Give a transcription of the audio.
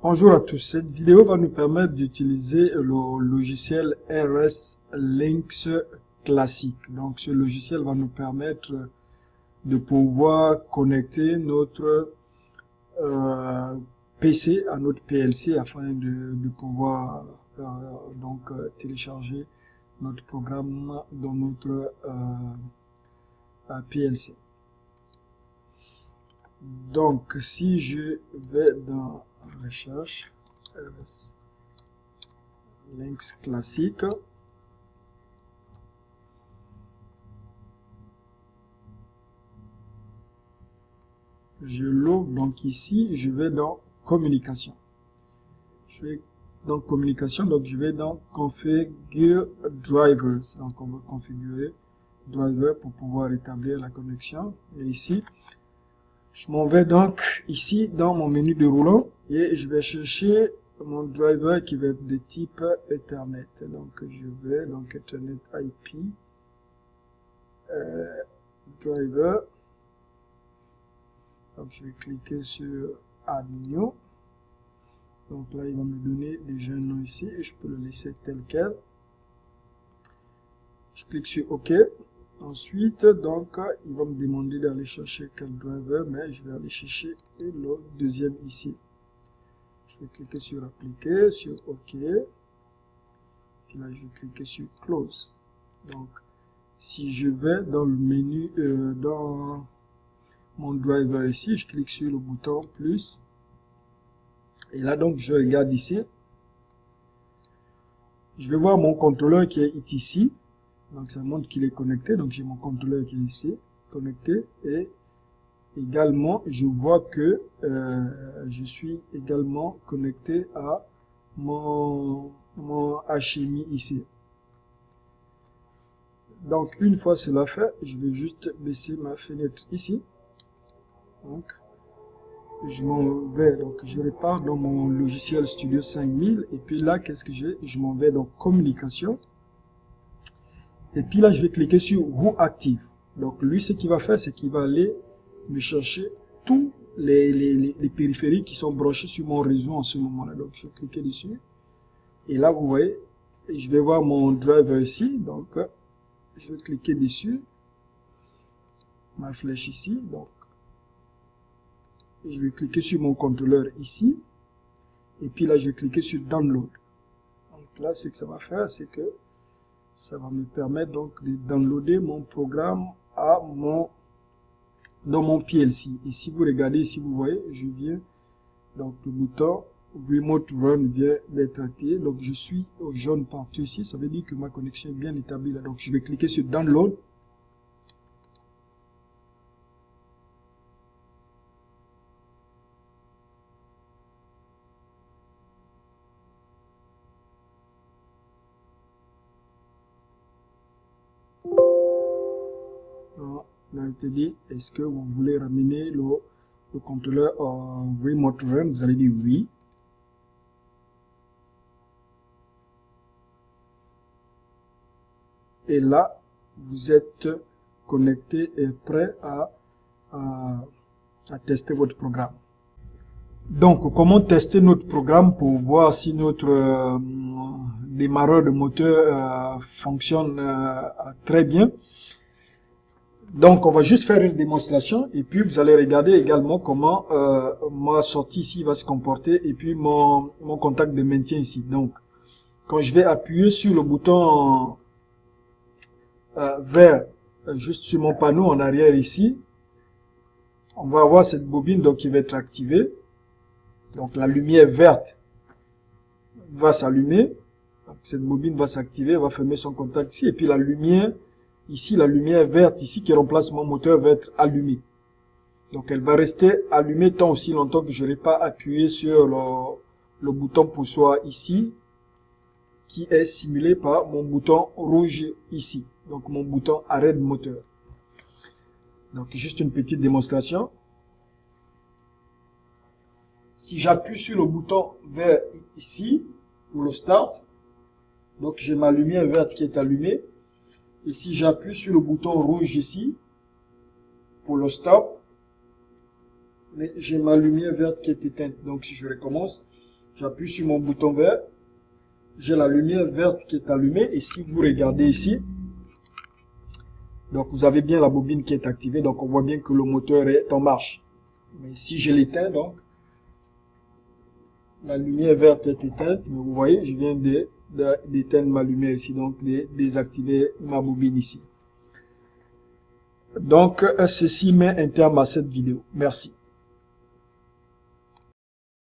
Bonjour à tous, cette vidéo va nous permettre d'utiliser le logiciel RS Links classique. Donc ce logiciel va nous permettre de pouvoir connecter notre PC à notre PLC afin de pouvoir télécharger notre programme dans notre PLC. Donc si je vais dans recherche RS Links classique, je l'ouvre. Donc ici je vais dans communication, je vais dans communication, donc je vais dans configure drivers. Donc on va configurer driver pour pouvoir établir la connexion, et ici je m'en vais donc ici dans mon menu de roulant et je vais chercher mon driver qui va être de type Ethernet. Donc je vais donc Ethernet IP driver. Donc je vais cliquer sur Add New. Donc là il va me donner déjà un nom ici et je peux le laisser tel quel. Je clique sur OK. Ensuite, donc, il va me demander d'aller chercher quel driver, mais je vais aller chercher le deuxième ici. Je vais cliquer sur Appliquer, sur OK. Puis là, je vais cliquer sur Close. Donc, si je vais dans le menu, dans mon driver ici, je clique sur le bouton plus. Et là, donc, je regarde ici. Je vais voir mon contrôleur qui est ici. Donc ça montre qu'il est connecté, donc j'ai mon contrôleur qui est ici, connecté, et également je vois que je suis également connecté à mon HMI ici. Donc une fois cela fait, je vais juste baisser ma fenêtre ici. Donc je m'en vais, donc je repars dans mon logiciel Studio 5000, et puis là qu'est-ce que je m'en vais dans communication. Et puis là, je vais cliquer sur Who Active. Donc lui, ce qu'il va faire, c'est qu'il va aller me chercher tous les périphériques qui sont branchés sur mon réseau en ce moment-là. Donc je vais cliquer dessus. Et là, vous voyez, je vais voir mon driver ici. Donc je vais cliquer dessus. Ma flèche ici. Donc je vais cliquer sur mon contrôleur ici. Et puis là, je vais cliquer sur Download. Donc là, ce que ça va faire, c'est que ça va me permettre donc de downloader mon programme dans mon PLC. Et si vous regardez ici, vous voyez, je viens, donc le bouton Remote Run vient d'être activé. Donc je suis au jaune partout ici. Ça veut dire que ma connexion est bien établie là. Donc je vais cliquer sur Download. Là, il te dit, est-ce que vous voulez ramener le contrôleur en Remote Run? Vous allez dire oui. Et là, vous êtes connecté et prêt à tester votre programme. Donc, comment tester notre programme pour voir si notre démarreur de moteur fonctionne très bien? Donc, on va juste faire une démonstration et puis vous allez regarder également comment ma sortie ici va se comporter et puis mon contact de maintien ici. Donc, quand je vais appuyer sur le bouton vert juste sur mon panneau en arrière ici, on va avoir cette bobine donc qui va être activée. Donc, la lumière verte va s'allumer. Cette bobine va s'activer, va fermer son contact ici et puis la lumière ici, la lumière verte ici qui remplace mon moteur va être allumée. Donc elle va rester allumée tant aussi longtemps que je n'aurai pas appuyé sur le bouton poussoir ici, qui est simulé par mon bouton rouge ici. Donc mon bouton arrêt de moteur. Donc juste une petite démonstration. Si j'appuie sur le bouton vert ici, pour le start, donc j'ai ma lumière verte qui est allumée. Et si j'appuie sur le bouton rouge ici, pour le stop, mais j'ai ma lumière verte qui est éteinte. Donc si je recommence, J'appuie sur mon bouton vert. J'ai la lumière verte qui est allumée. Et si vous regardez ici, donc vous avez bien la bobine qui est activée. Donc on voit bien que le moteur est en marche. Mais si je l'éteins, donc, la lumière verte est éteinte. Mais vous voyez, je viens d'éteindre ma lumière ici. Donc de désactiver ma bobine ici. Donc ceci met un terme à cette vidéo. Merci.